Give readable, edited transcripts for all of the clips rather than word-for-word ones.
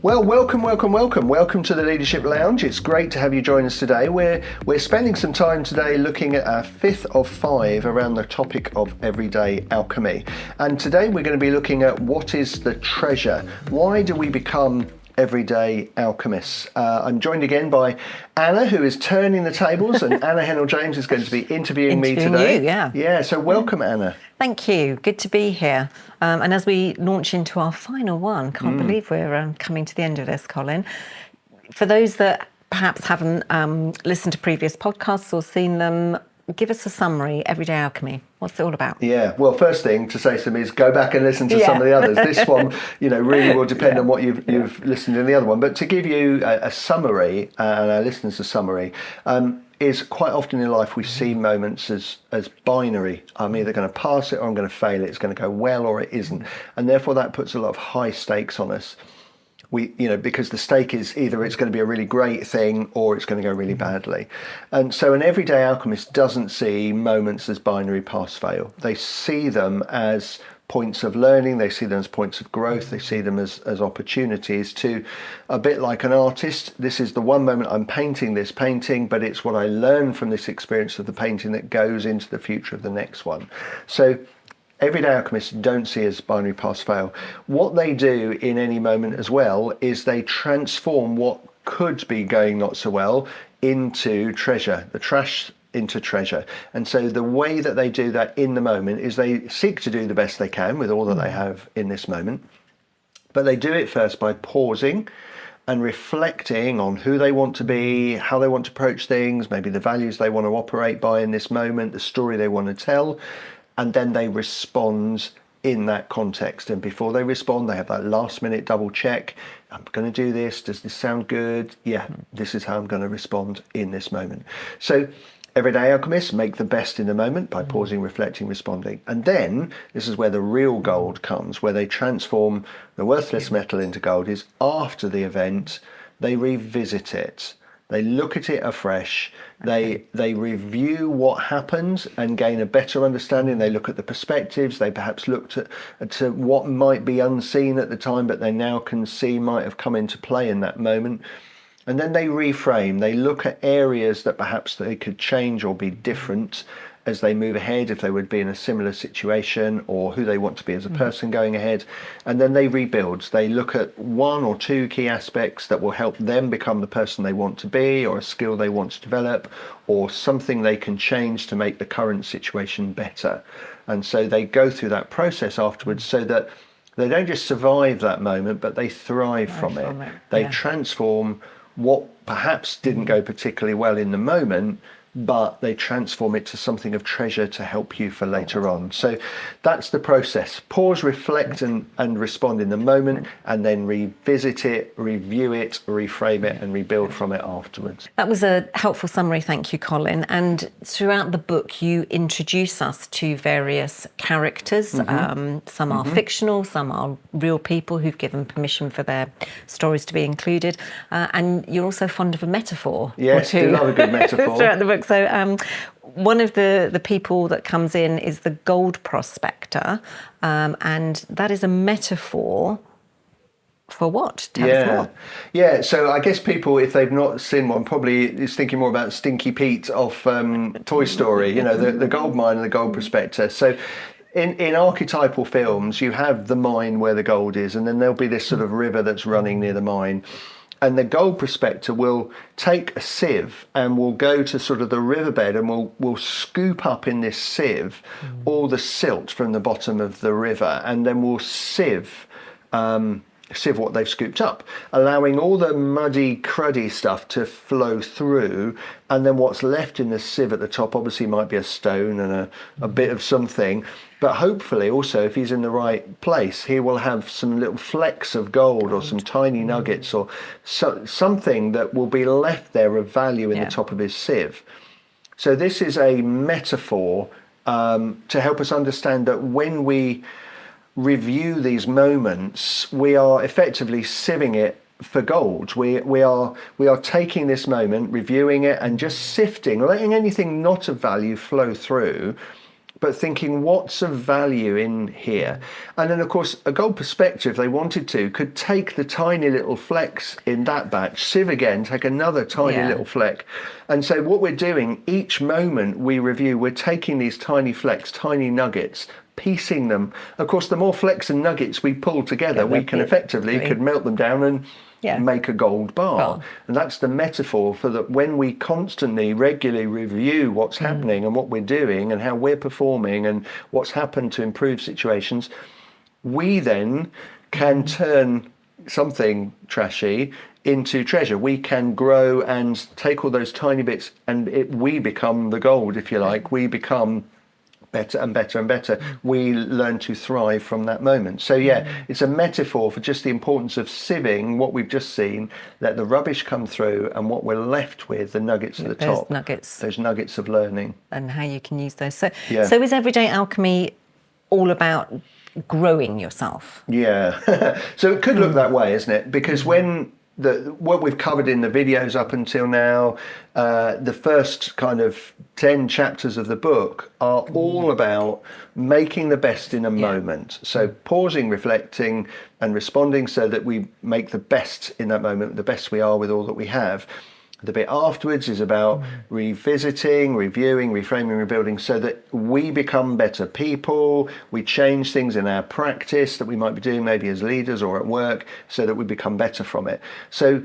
Well, welcome to the Leadership Lounge. It's great to have you join us today. We're spending some time today looking at our fifth of five around the topic of everyday alchemy. And today we're going to be looking at what is the treasure. Why do we become everyday alchemists? I'm joined again by Anna, who is turning the tables, and Anna Hennell James is going to be interviewing me today. You, yeah. Yeah, so welcome, Anna. Thank you. Good to be here. And as we launch into our final one, can't believe we're coming to the end of this, Colin. For those that perhaps haven't listened to previous podcasts or seen them, give us a summary. Everyday Alchemy. What's it all about? Yeah, well, first thing to say to them is go back and listen to some of the others. This one, really will depend on what you've listened to in the other one. But to give you a summary, and our listeners a summary, is quite often in life we see moments as binary. I'm either going to pass it or I'm going to fail it. It's going to go well or it isn't. And therefore that puts a lot of high stakes on us. Because the stake is either it's going to be a really great thing or it's going to go really badly. And so an everyday alchemist doesn't see moments as binary pass fail. They see them as points of learning, they see them as points of growth, they see them as opportunities to, a bit like an artist, this is the one moment I'm painting this painting, but it's what I learn from this experience of the painting that goes into the future of the next one. So everyday alchemists don't see as binary pass fail. What they do in any moment as well is they transform what could be going not so well into treasure, the trash into treasure. And so the way that they do that in the moment is they seek to do the best they can with all that they have in this moment. But they do it first by pausing and reflecting on who they want to be, how they want to approach things, maybe the values they want to operate by in this moment, the story they want to tell. And then they respond in that context. And before they respond, they have that last minute double check. I'm going to do this. Does this sound good? Yeah, this is how I'm going to respond in this moment. So everyday alchemists make the best in the moment by pausing, reflecting, responding. And then this is where the real gold comes, where they transform the worthless metal into gold, is after the event, they revisit it. They look at it afresh, they review what happened and gain a better understanding. They look at the perspectives, they perhaps looked at what might be unseen at the time, but they now can see might have come into play in that moment. And then they reframe, they look at areas that perhaps they could change or be different as they move ahead, if they would be in a similar situation, or who they want to be as a person going ahead. And then they rebuild. They look at one or two key aspects that will help them become the person they want to be, or a skill they want to develop, or something they can change to make the current situation better. And so they go through that process afterwards so that they don't just survive that moment, but they thrive from it. They transform what perhaps didn't go particularly well in the moment, but they transform it to something of treasure to help you for later on. So that's the process. Pause, reflect and respond in the moment, and then revisit it, review it, reframe it, and rebuild from it afterwards. That was a helpful summary, thank you, Colin. And throughout the book, you introduce us to various characters. Some are fictional, some are real people who've given permission for their stories to be included. And you're also fond of a metaphor. Yes, I do love a good metaphor. Throughout the book. So one of the people that comes in is the gold prospector, and that is a metaphor for what? Tell us more. Yeah, so I guess people, if they've not seen one, probably is thinking more about Stinky Pete off Toy Story, the gold mine and the gold prospector. So in archetypal films, you have the mine where the gold is, and then there'll be this sort of river that's running near the mine. And the gold prospector will take a sieve and will go to sort of the riverbed and will scoop up in this sieve all the silt from the bottom of the river, and then will sieve what they've scooped up, allowing all the muddy, cruddy stuff to flow through. And then what's left in the sieve at the top obviously might be a stone and a bit of something. But hopefully also, if he's in the right place, he will have some little flecks of gold or some tiny nuggets or something that will be left there of value in the top of his sieve. So this is a metaphor to help us understand that when we review these moments, we are effectively sieving it for gold. We are taking this moment, reviewing it, and just sifting, letting anything not of value flow through, but thinking what's of value in here. And then, of course, a gold perspective, if they wanted to, could take the tiny little flecks in that batch, sieve again, take another tiny little fleck. And so what we're doing, each moment we review, we're taking these tiny flecks, tiny nuggets, piecing them. Of course, the more flecks and nuggets we pull together, we can effectively could melt them down and make a gold bar. And that's the metaphor for that when we constantly, regularly review what's happening and what we're doing and how we're performing and what's happened to improve situations, we then can turn something trashy into treasure. We can grow and take all those tiny bits and we become the gold, if you like. We become better and better and better. We learn to thrive from that moment. So it's a metaphor for just the importance of sieving what we've just seen, let the rubbish come through, and what we're left with, the nuggets at the top. Those nuggets of learning. And how you can use those. So is Everyday Alchemy all about growing yourself? Yeah. So it could look that way, isn't it? Because when what we've covered in the videos up until now, the first kind of 10 chapters of the book are all about making the best in a moment. So pausing, reflecting and responding so that we make the best in that moment, the best we are with all that we have. The bit afterwards is about revisiting, reviewing, reframing, rebuilding so that we become better people, we change things in our practice that we might be doing maybe as leaders or at work so that we become better from it. So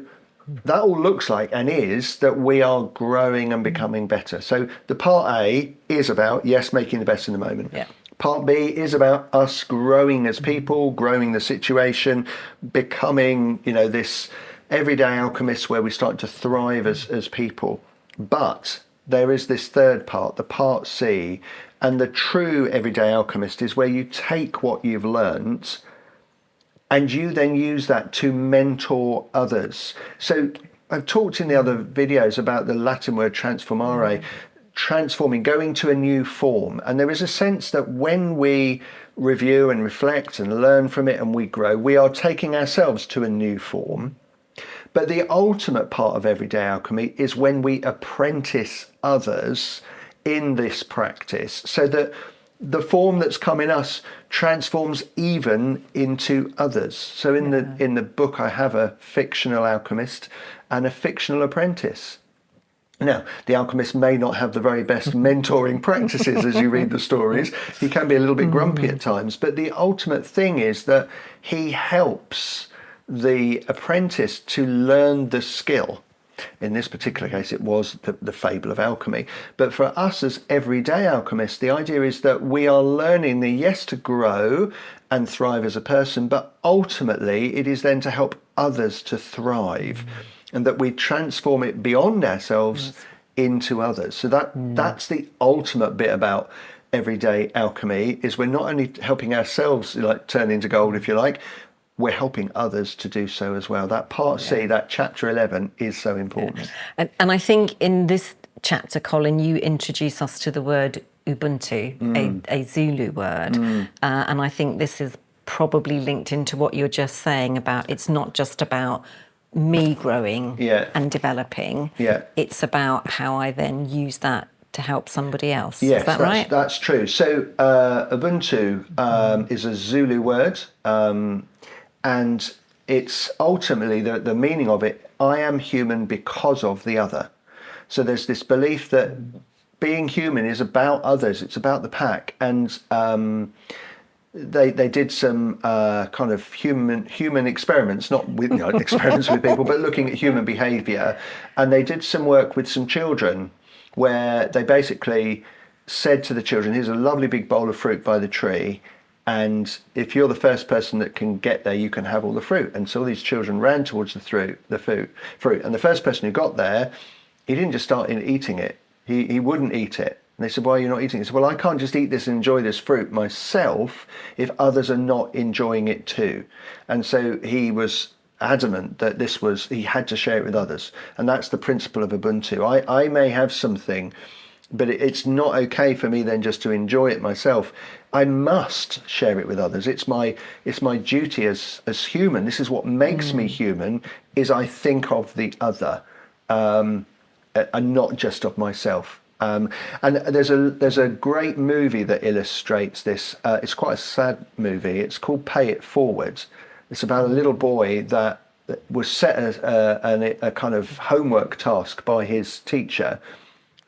that all looks like and is that we are growing and becoming better. So the part A is about, yes, making the best in the moment. Part B is about us growing as people, growing the situation, becoming, this everyday alchemists where we start to thrive as people. But there is this third part, the part C, and the true everyday alchemist is where you take what you've learnt and you then use that to mentor others. So I've talked in the other videos about the Latin word transformare, transforming, going to a new form. And there is a sense that when we review and reflect and learn from it and we grow, we are taking ourselves to a new form. But the ultimate part of everyday alchemy is when we apprentice others in this practice so that the form that's come in us transforms even into others. So in the book, I have a fictional alchemist and a fictional apprentice. Now, the alchemist may not have the very best mentoring practices as you read the stories. He can be a little bit grumpy at times, but the ultimate thing is that he helps the apprentice to learn the skill. In this particular case, it was the fable of alchemy. But for us as everyday alchemists, the idea is that we are learning to grow and thrive as a person, but ultimately it is then to help others to thrive and that we transform it beyond ourselves into others. So that's the ultimate bit about everyday alchemy, is we're not only helping ourselves turn into gold, if you like, we're helping others to do so as well. That part C, that chapter 11 is so important. And I think in this chapter, Colin, you introduce us to the word Ubuntu, a Zulu word. And I think this is probably linked into what you're just saying about it's not just about me growing and developing. It's about how I then use that to help somebody else. Yes, is that right? That's true. So Ubuntu is a Zulu word. And it's ultimately the meaning of it, I am human because of the other. So there's this belief that being human is about others, it's about the pack. And they did some kind of human experiments, not with experiments with people, but looking at human behaviour. And they did some work with some children where they basically said to the children, here's a lovely big bowl of fruit by the tree. And if you're the first person that can get there, you can have all the fruit. And so all these children ran towards the fruit. And the first person who got there, he didn't just start eating it. He wouldn't eat it. And they said, why are you not eating it? He said, well, I can't just eat this and enjoy this fruit myself if others are not enjoying it too. And so he was adamant that he had to share it with others. And that's the principle of Ubuntu. I may have something, but it's not okay for me then just to enjoy it myself. I must share it with others. It's my duty as human. This is what makes me human, is I think of the other and not just of myself. And there's a great movie that illustrates this. It's quite a sad movie. It's called Pay It Forward. It's about a little boy that was set a kind of homework task by his teacher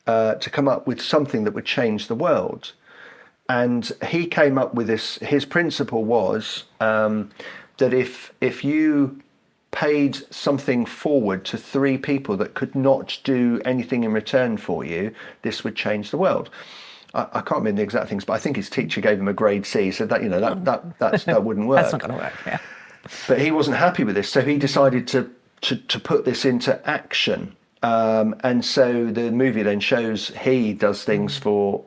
to come up with something that would change the world. And he came up with this. His principle was that if you paid something forward to 3 people that could not do anything in return for you, this would change the world. I can't remember the exact things, but I think his teacher gave him a grade C, so that that wouldn't work. That's not going to work. Yeah. But he wasn't happy with this, so he decided to put this into action. And so the movie then shows he does things for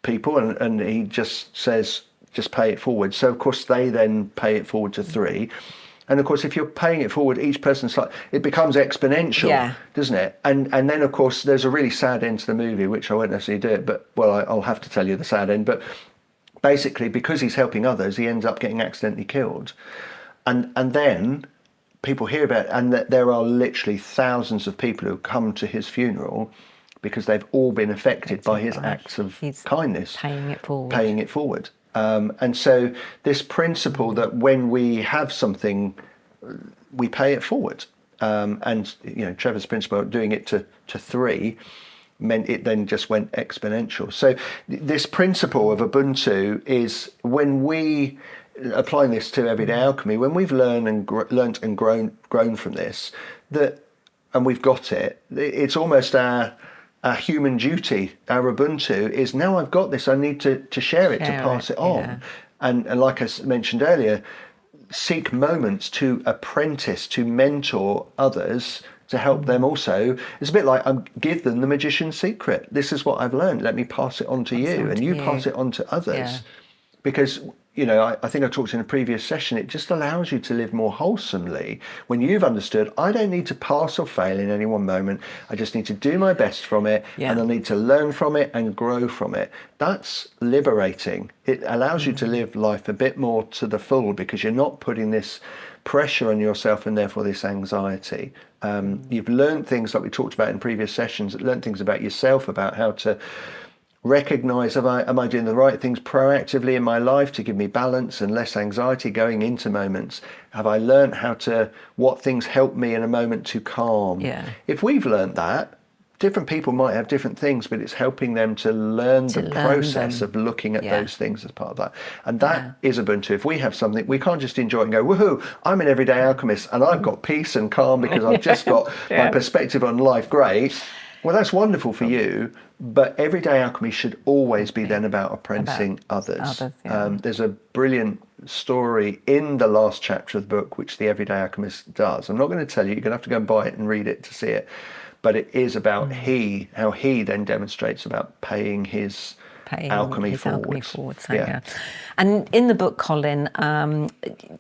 people, and he just says, just pay it forward. So of course they then pay it forward to 3. And of course, if you're paying it forward, each person's like, it becomes exponential, doesn't it? And then of course, there's a really sad end to the movie, which I won't necessarily do it, but I'll have to tell you the sad end. But basically, because he's helping others, he ends up getting accidentally killed. And then people hear about it, and that there are literally thousands of people who come to his funeral because they've all been affected by his acts of kindness. Paying it forward. And so this principle that when we have something, we pay it forward. And, Trevor's principle of doing it to 3 meant it then just went exponential. So this principle of Ubuntu is when we, applying this to Everyday Alchemy, when we've learned and grown from this, and we've got it, it's almost our human duty. Our Ubuntu is, now I've got this, I need to share it, to pass it on. Yeah. And like I mentioned earlier, seek moments to apprentice, to mentor others, to help them also. It's a bit like, give them the magician's secret. This is what I've learned. Let me pass it on to you, and you pass it on to others. Yeah. Because, I think I talked in a previous session, it just allows you to live more wholesomely when you've understood, I don't need to pass or fail in any one moment. I just need to do my best from it, and I need to learn from it and grow from it. That's liberating. It allows you to live life a bit more to the full, because you're not putting this pressure on yourself and therefore this anxiety. You've learned things like we talked about in previous sessions, learned things about yourself, about how to recognize, am I doing the right things proactively in my life to give me balance and less anxiety going into moments? Have I learned what things help me in a moment to calm? Yeah. If we've learned that, different people might have different things, but it's helping them to learn the process of looking at those things as part of that. And that is Ubuntu. If we have something, we can't just enjoy it and go, woohoo, I'm an everyday alchemist and I've got peace and calm because I've just got my perspective on life. Great. Well, that's wonderful for you, but Everyday Alchemy should always be then about apprenticing others. There's a brilliant story in the last chapter of the book, which the Everyday Alchemist does. I'm not going to tell you, you're going to have to go and buy it and read it to see it. But it is about how he then demonstrates about paying his alchemy forward. And in the book, Colin,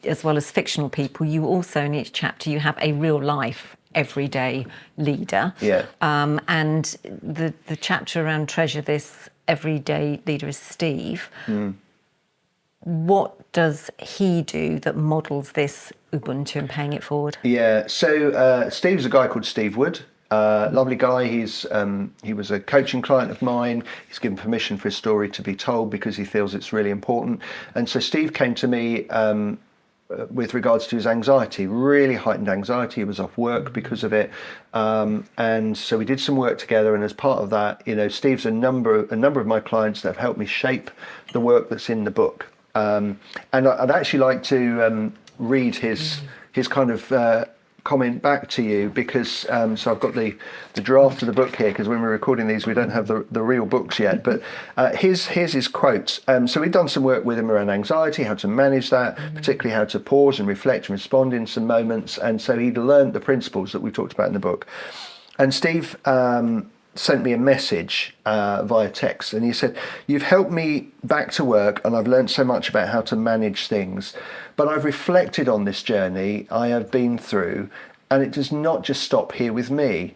as well as fictional people, you also, in each chapter, you have a real life everyday leader. And the chapter around Treasure This everyday leader is Steve. What does he do that models this Ubuntu and paying it forward? So Steve's a guy called Steve Wood. Lovely guy. He was a coaching client of mine. He's given permission for his story to be told because he feels it's really important. And so Steve came to me with regards to his anxiety, really heightened anxiety. He was off work because of it. And so we did some work together. And as part of that, Steve's a number of my clients that have helped me shape the work that's in the book. And I'd actually like to read his kind of comment back to you, because so I've got the draft of the book here, because when we're recording these we don't have the real books yet, but here's his quotes. So we've done some work with him around anxiety, how to manage that, particularly how to pause and reflect and respond in some moments, and so he'd learned the principles that we talked about in the book. And Steve sent me a message via text, and he said, "You've helped me back to work and I've learned so much about how to manage things, but I've reflected on this journey I have been through, and it does not just stop here with me.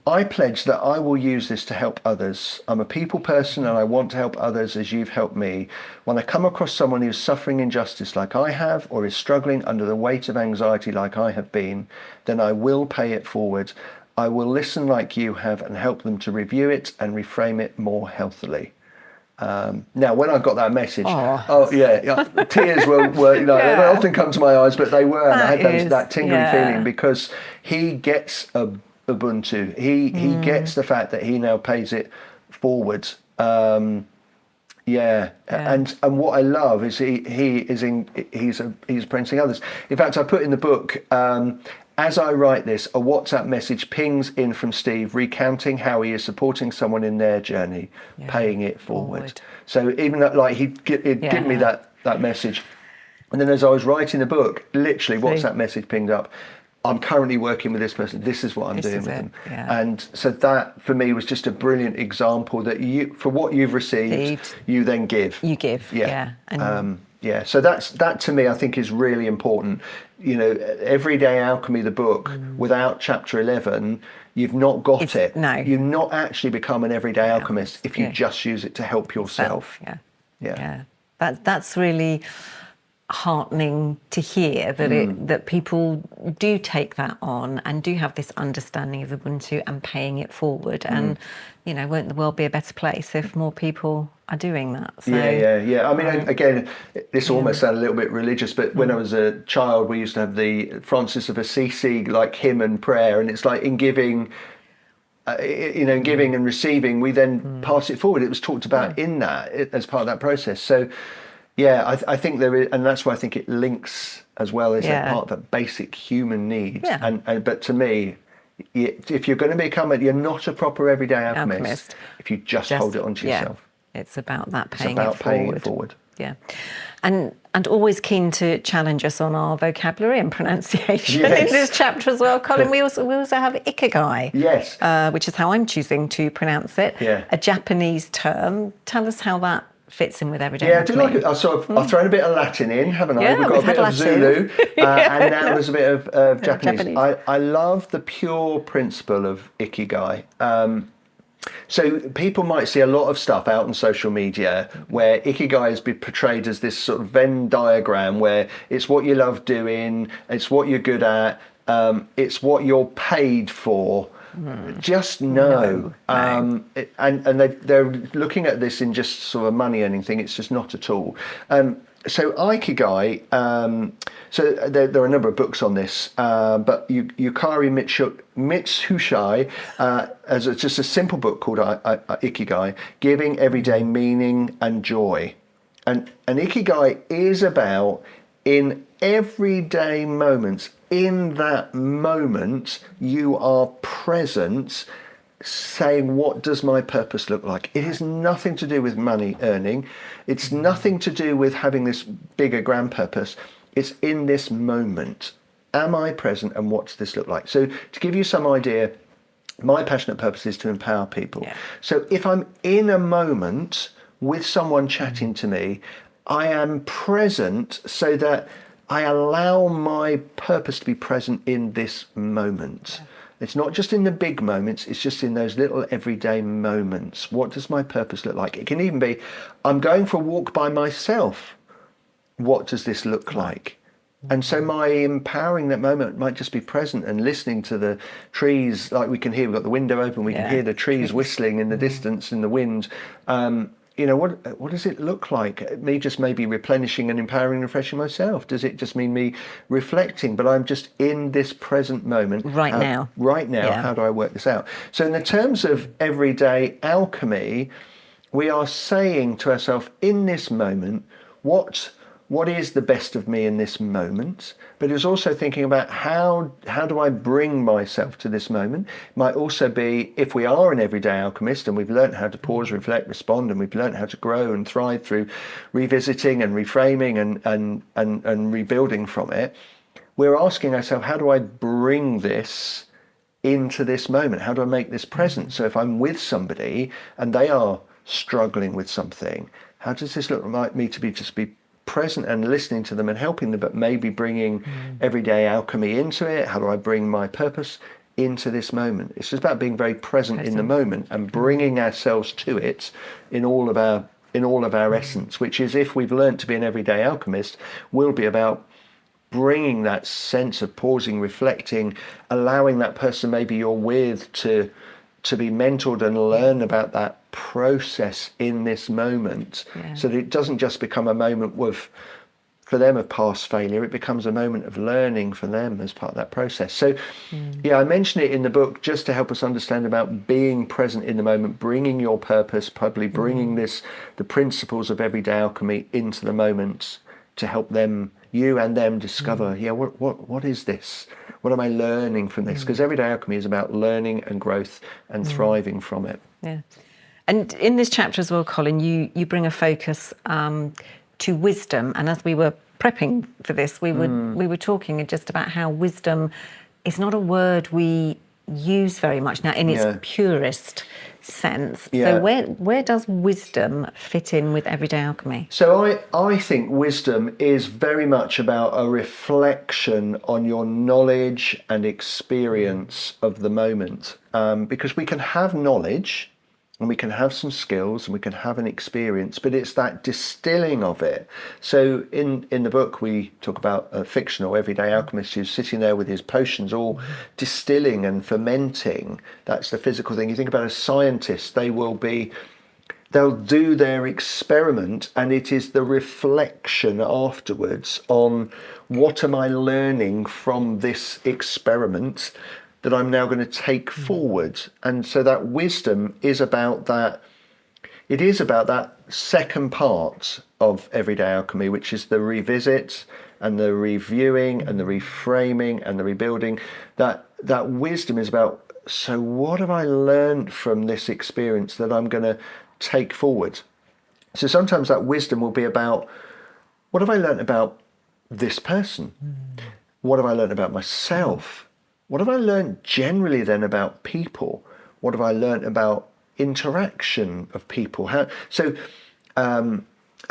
I pledge that I will use this to help others. I'm a people person and I want to help others as you've helped me. When I come across someone who's suffering injustice like I have, or is struggling under the weight of anxiety like I have been, then I will pay it forward. I will listen like you have and help them to review it and reframe it more healthily. Now, when I got that message, tears were they don't often come to my eyes, but they were, and I had that tingling feeling, because he gets Ubuntu. He gets the fact that he now pays it forward. And what I love is he's apprenticing others. In fact, I put in the book, as I write this, a WhatsApp message pings in from Steve recounting how he is supporting someone in their journey, paying it forward. So even that, like, he'd give me that message, and then as I was writing the book, literally WhatsApp message pinged up. I'm currently working with this person. This is what I'm doing with them. Yeah. And so that, for me, was just a brilliant example that for what you've received, you then give. You give, So that to me, I think, is really important. You know, Everyday Alchemy, the book, without chapter 11, you've not got it. No. You've not actually become an everyday alchemist if you just use it to help yourself. That's really heartening to hear, that that people do take that on and do have this understanding of Ubuntu and paying it forward. And you know, won't the world be a better place if more people are doing that? So, I mean, again, this almost sounds a little bit religious, but when I was a child, we used to have the Francis of Assisi like hymn and prayer, and it's like in giving. Giving and receiving, we then pass it forward. It was talked about in that as part of that process. So, I think there is, and that's why I think it links as well as a part of that basic human need. But to me, if you're going to become you're not a proper everyday alchemist if you just hold it onto yourself. It's about that paying it forward. Yeah. And always keen to challenge us on our vocabulary and pronunciation in this chapter as well, Colin. We also have Ikagai. Yes. Which is how I'm choosing to pronounce it. Yeah. A Japanese term. Tell us how that fits in with everyday I do like it. I've thrown a bit of Latin in, haven't I? Yeah, we've got a bit of Zulu, and now there's a bit of Japanese. I love the pure principle of Ikigai. So people might see a lot of stuff out on social media where Ikigai has been portrayed as this sort of Venn diagram where it's what you love doing, it's what you're good at, it's what you're paid for. Just no. And they're looking at this in just sort of a money earning thing. It's just not at all. So Ikagai, so there are a number of books on this, but Yukari Mitsushai as just a simple book called Ikigai, Giving Everyday Meaning and Joy. And Ikigai is about, in everyday moments, in that moment, you are present, saying, what does my purpose look like? It has nothing to do with money earning. It's nothing to do with having this bigger grand purpose. It's in this moment. Am I present, and what does this look like? So to give you some idea, my passionate purpose is to empower people. Yeah. So if I'm in a moment with someone chatting to me, I am present so that I allow my purpose to be present in this moment. Yeah. It's not just in the big moments, it's just in those little everyday moments. What does my purpose look like? It can even be, I'm going for a walk by myself. What does this look like? And so my empowering that moment might just be present and listening to the trees, like we can hear, we've got the window open, we can hear the trees whistling in the distance in the wind. What does it look like? Me just maybe replenishing and empowering and refreshing myself. Does it just mean me reflecting? But I'm just in this present moment. Right now. How do I work this out? So in the terms of everyday alchemy, we are saying to ourselves, in this moment, what is the best of me in this moment? But it's also thinking about how do I bring myself to this moment? It might also be, if we are an everyday alchemist and we've learned how to pause, reflect, respond, and we've learned how to grow and thrive through revisiting and reframing and rebuilding from it, we're asking ourselves, how do I bring this into this moment? How do I make this present? So if I'm with somebody and they are struggling with something, how does this look like me to just be present and listening to them and helping them, but maybe bringing everyday alchemy into it? How do I bring my purpose into this moment? It's just about being very present in the moment and bringing ourselves to it in all of our essence, which is, if we've learned to be an everyday alchemist, will be about bringing that sense of pausing, reflecting, allowing that person maybe you're with to be mentored and learn about that process in this moment, so that it doesn't just become a moment for them of past failure, it becomes a moment of learning for them as part of that process. So I mention it in the book just to help us understand about being present in the moment, bringing your purpose, probably bringing the principles of everyday alchemy into the moment to help them, you and them, discover, what is this? What am I learning from this? Because everyday alchemy is about learning and growth and thriving from it. Yeah. And in this chapter as well, Colin, you bring a focus to wisdom. And as we were prepping for this, we were talking just about how wisdom is not a word we use very much now in its purest sense. So where does wisdom fit in with everyday alchemy? So I think wisdom is very much about a reflection on your knowledge and experience of the moment, because we can have knowledge and we can have some skills and we can have an experience, but it's that distilling of it. So in the book we talk about a fictional everyday alchemist who's sitting there with his potions all distilling and fermenting. That's the physical thing. You think about a scientist, they'll do their experiment, and it is the reflection afterwards on what am I learning from this experiment that I'm now going to take forward. And so that wisdom is about that. It is about that second part of everyday alchemy, which is the revisit and the reviewing and the reframing and the rebuilding. That wisdom is about, so what have I learned from this experience that I'm going to take forward? So sometimes that wisdom will be about, what have I learned about this person? What have I learned about myself? What have I learned generally then about people? What have I learned about interaction of people? I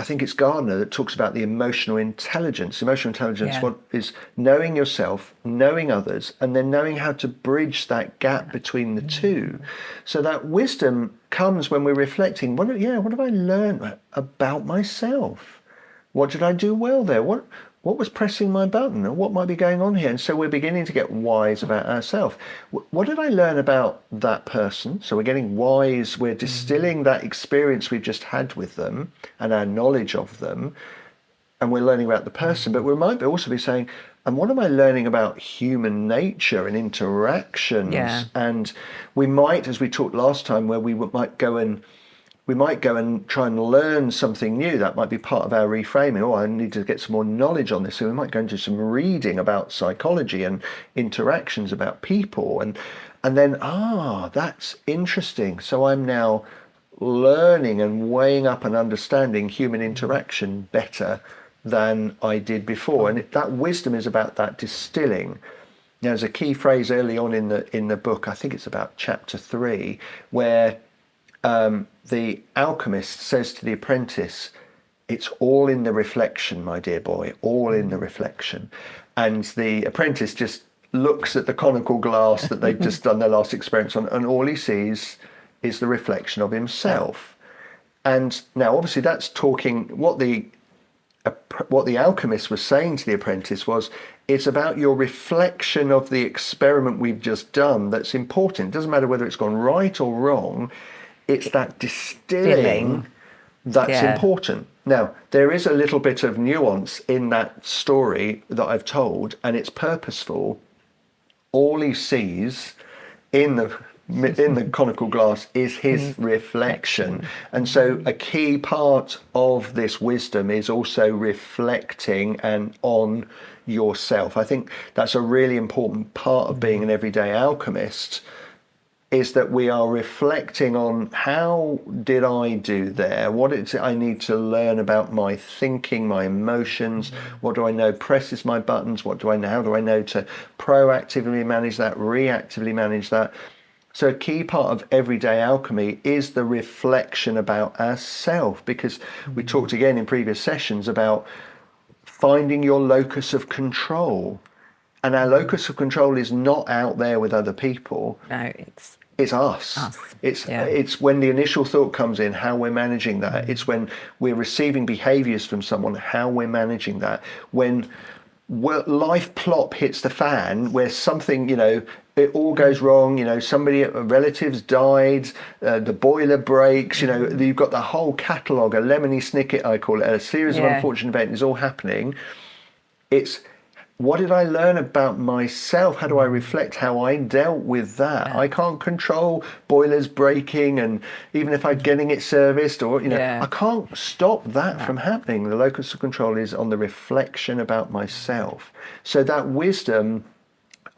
think it's Gardner that talks about the emotional intelligence. Emotional intelligence what is knowing yourself, knowing others, and then knowing how to bridge that gap between the two. So that wisdom comes when we're reflecting, what have I learned about myself? What did I do well there? What was pressing my button, or what might be going on here? And so we're beginning to get wise about ourselves. What did I learn about that person? So we're getting wise, we're distilling that experience we've just had with them and our knowledge of them, and we're learning about the person. But we might also be saying, and what am I learning about human nature and interactions? Yeah. And we might, as we talked last time, where we might go and try and learn something new. That might be part of our reframing. Oh, I need to get some more knowledge on this. So we might go and do some reading about psychology and interactions about people. And then, that's interesting. So I'm now learning and weighing up and understanding human interaction better than I did before. And that wisdom is about that distilling. Now, there's a key phrase early on in the book, I think it's about chapter 3, where the alchemist says to the apprentice, it's all in the reflection, my dear boy, all in the reflection. And the apprentice just looks at the conical glass that they've just done their last experience on, and all he sees is the reflection of himself. And now, obviously, that's talking, what the alchemist was saying to the apprentice was, it's about your reflection of the experiment we've just done that's important. It doesn't matter whether it's gone right or wrong. It's that distilling that's important. Now, there is a little bit of nuance in that story that I've told, and it's purposeful. All he sees in the conical glass is his reflection. And so a key part of this wisdom is also reflecting and on yourself. I think that's a really important part of being an everyday alchemist, is that we are reflecting on, how did I do there? What is it I need to learn about my thinking, my emotions? What do I know presses my buttons? How do I know to proactively manage that, reactively manage that? So a key part of everyday alchemy is the reflection about ourselves, because we talked again in previous sessions about finding your locus of control. And our locus of control is not out there with other people. No, it's us. It's when the initial thought comes in, how we're managing that. It's when we're receiving behaviours from someone, how we're managing that. When life plop hits the fan, where something, it all goes wrong, somebody, relatives died, the boiler breaks, you've got the whole catalogue, a lemony snicket, I call it, a series of unfortunate events is all happening. It's, what did I learn about myself? How do I reflect how I dealt with that? I can't control boilers breaking, and even if I'm getting it serviced, or I can't stop that from happening. The locus of control is on the reflection about myself. So that wisdom,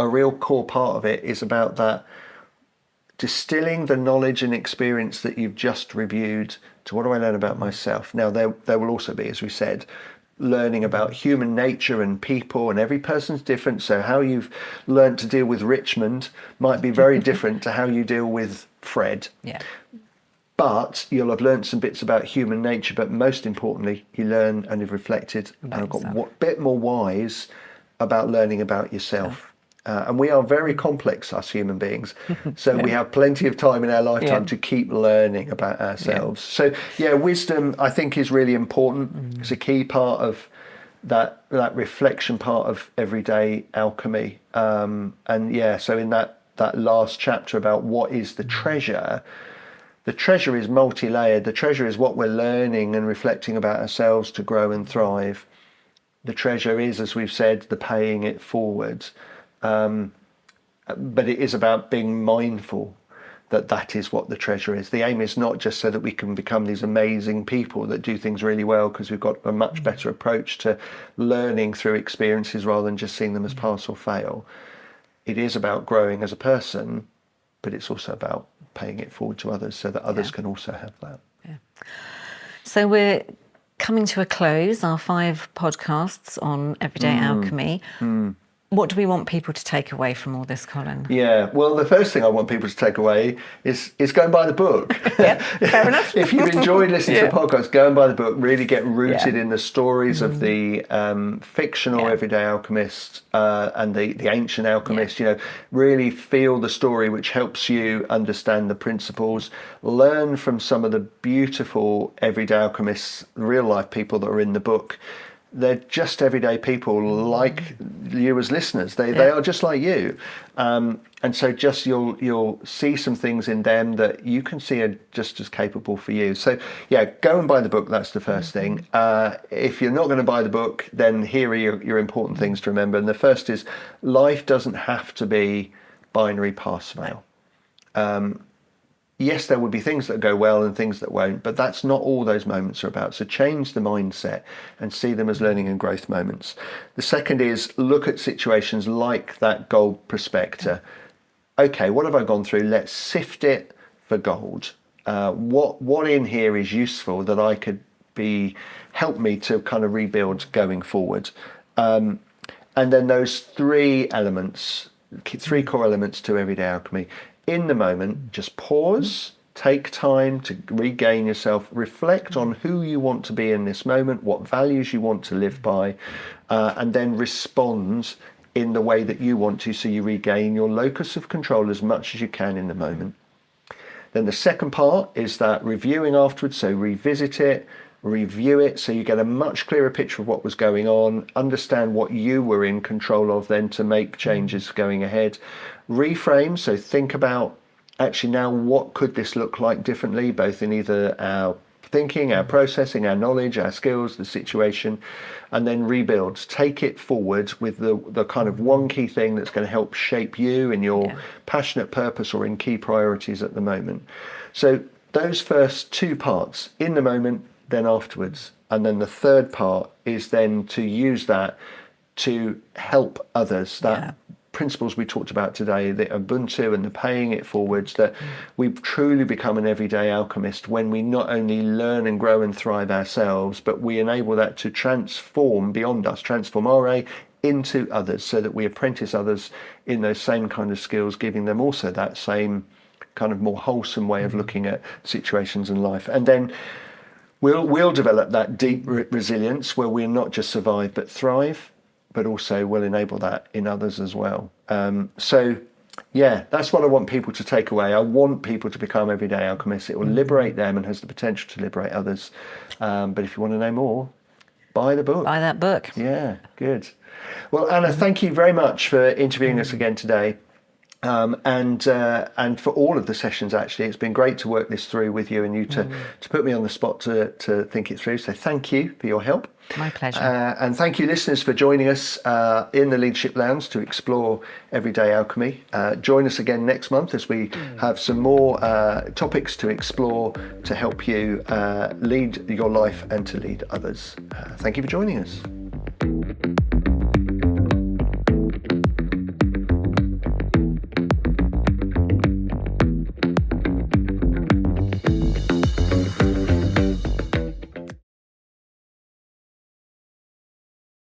a real core part of it, is about that distilling the knowledge and experience that you've just reviewed to what do I learn about myself. Now there will also be, as we said, learning about human nature and people, and every person's different, so how you've learned to deal with Richmond might be very different to how you deal with Fred. But you'll have learned some bits about human nature, but most importantly, you learn and you've reflected and have got a bit more wise about learning about yourself. And we are very complex, us human beings. So we have plenty of time in our lifetime to keep learning about ourselves. So wisdom, I think, is really important. It's a key part of that reflection part of Everyday Alchemy. So in that last chapter about what is the treasure is multi-layered. The treasure is what we're learning and reflecting about ourselves to grow and thrive. The treasure is, as we've said, the paying it forward. But it is about being mindful that is what the treasure is. The aim is not just so that we can become these amazing people that do things really well, because we've got a much better approach to learning through experiences rather than just seeing them as pass or fail. It is about growing as a person, but it's also about paying it forward to others so that others can also have that. So we're coming to a close, our 5 podcasts on Everyday Alchemy. What do we want people to take away from all this, Colin? Yeah, well, the first thing I want people to take away is go and buy the book. Fair enough. If you've enjoyed listening to the podcast, go and buy the book. Really get rooted in the stories of the fictional Everyday Alchemist and the ancient alchemist. Really feel the story, which helps you understand the principles. Learn from some of the beautiful Everyday Alchemists, real life people that are in the book. They're just everyday people like you as listeners. They are just like you, and so just you'll see some things in them that you can see are just as capable for you. So go and buy the book. That's the first thing. If you're not going to buy the book, then here are your important things to remember. And the first is, life doesn't have to be binary pass fail. Yes, there will be things that go well and things that won't, but that's not all those moments are about. So change the mindset and see them as learning and growth moments. The second is, look at situations like that gold prospector. Okay, what have I gone through? Let's sift it for gold. What in here is useful that I could help me to kind of rebuild going forward? And then those 3 core elements to Everyday Alchemy. In the moment, just pause, take time to regain yourself, reflect on who you want to be in this moment, what values you want to live by, and then respond in the way that you want to, so you regain your locus of control as much as you can in the moment. Then the second part is that reviewing afterwards, so revisit it, review it, so you get a much clearer picture of what was going on, understand what you were in control of then to make changes going ahead. Reframe, so think about, actually now what could this look like differently, both in either our thinking, our processing, our knowledge, our skills, the situation, and then rebuild. Take it forward with the kind of one key thing that's going to help shape you in your passionate purpose or in key priorities at the moment. So those first 2 parts, in the moment, then afterwards. And then the third part is then to use that to help others. That principles we talked about today, the Ubuntu and the paying it forwards, that we truly become an everyday alchemist when we not only learn and grow and thrive ourselves, but we enable that to transform beyond us, transform RA into others, so that we apprentice others in those same kind of skills, giving them also that same kind of more wholesome way of looking at situations in life. And then we'll develop that deep resilience where we'll not just survive but thrive, but also will enable that in others as well. That's what I want people to take away. I want people to become everyday alchemists. It will liberate them and has the potential to liberate others. But if you want to know more, buy the book. Buy that book. Yeah, good. Well, Anna, thank you very much for interviewing us again today. And for all of the sessions, actually, it's been great to work this through with you and you to put me on the spot to think it through. So thank you for your help. My pleasure. And thank you, listeners, for joining us in the Leadership Lounge to explore Everyday Alchemy. Join us again next month as we have some more topics to explore to help you lead your life and to lead others. Thank you for joining us.